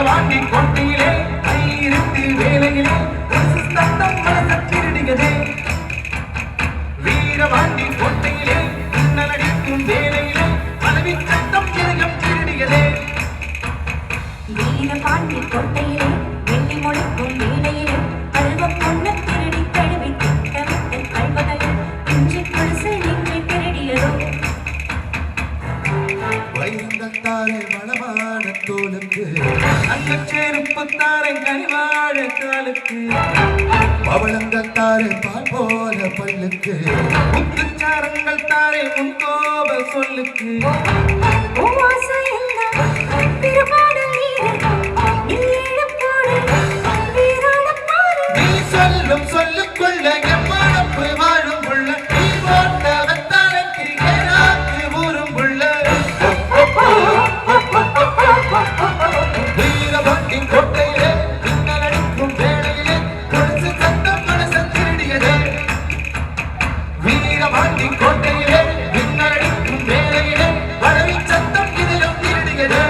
வீரவாண்டி கோட்டையிலே கையிருட்டு வேலையிலே சத்தம் மனச திருடியதே வீரவாண்டி கோட்டையிலே நடிக்கும் வேலையிலே மனைவி சத்தம் இதயம் திருடியதே வீரபாண்டி கோட்டையிலே வெள்ளி முளைக்கும் வேலையிலே கல்வ பொண்ணு திருடி கழுவி திட்டமிட்டு கல்வகையில் இஞ்சி கொலுசு நின்று திருடியதோ வைரத்தாரே வளமான தோலுக்கு அந்த செருப்புத்தாரை கனிவாழ காலுக்கு பவளங்கத்தாரே பால் போல பல்லுக்கு முத்துச்சாரங்கள் தாரே முன் கோப சொல்லுக்கு நீ சொல்லும் சொல்லுக்குள்ள எம்மானப்பு வாழும் புள்ள நீ போட்ட வெத்தாலைக்கு ஏனாக்கு ஊரும் புள்ள வீரபாண்டி கோட்டையிலே மின்னல் அடிக்கும் வேளையிலே கொலுசு சத்தம் மனச திருடியதே வீரபாண்டி கோட்டையிலே மின்னல் அடிக்கும் வேளையிலே மனைவி சத்தம் இதயம் திருடியதே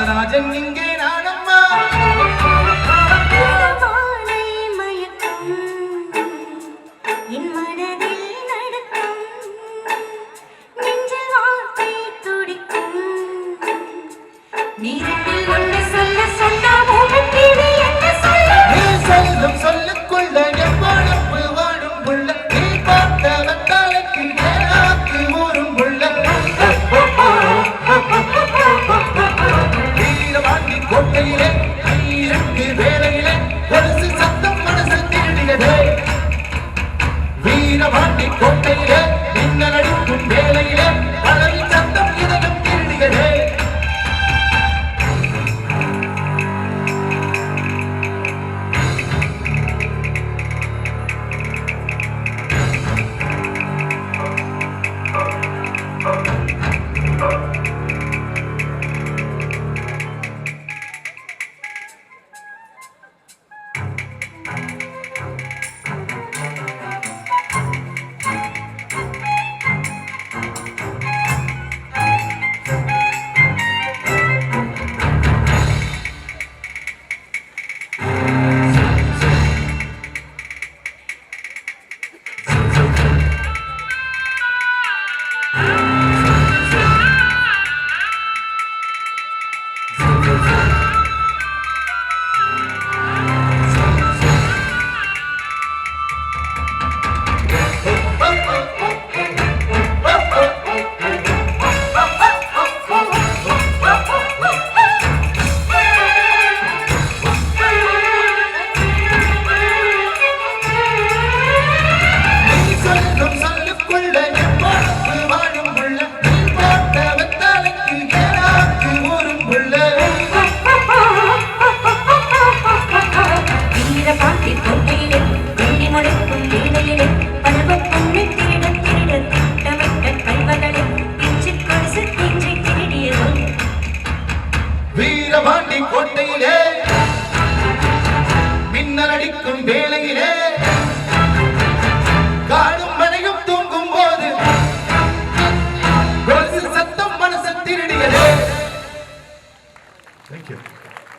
ராஜன் இங்கே நானம்மா என் மனதில் நடக்கும் நெஞ்சில் வார்த்தை துடிக்கும் நீரில் ஒன்று சொல்ல சொன்னாவும் கிளி என்ன சொல்ல நீ சொல்லும் சொல்லுக்குள்ள எவ்வளவு வாழும் புள்ள நீ பார்த்த வெத்தாலைக்கு ஏனாக்கு ஊரும் புள்ள வீரபாண்டி கோட்டையிலே கையிரண்டு வேலையிலே கொலுசு சத்தம் மனசு திருடியதே வீரபாண்டி கோட்டையிலே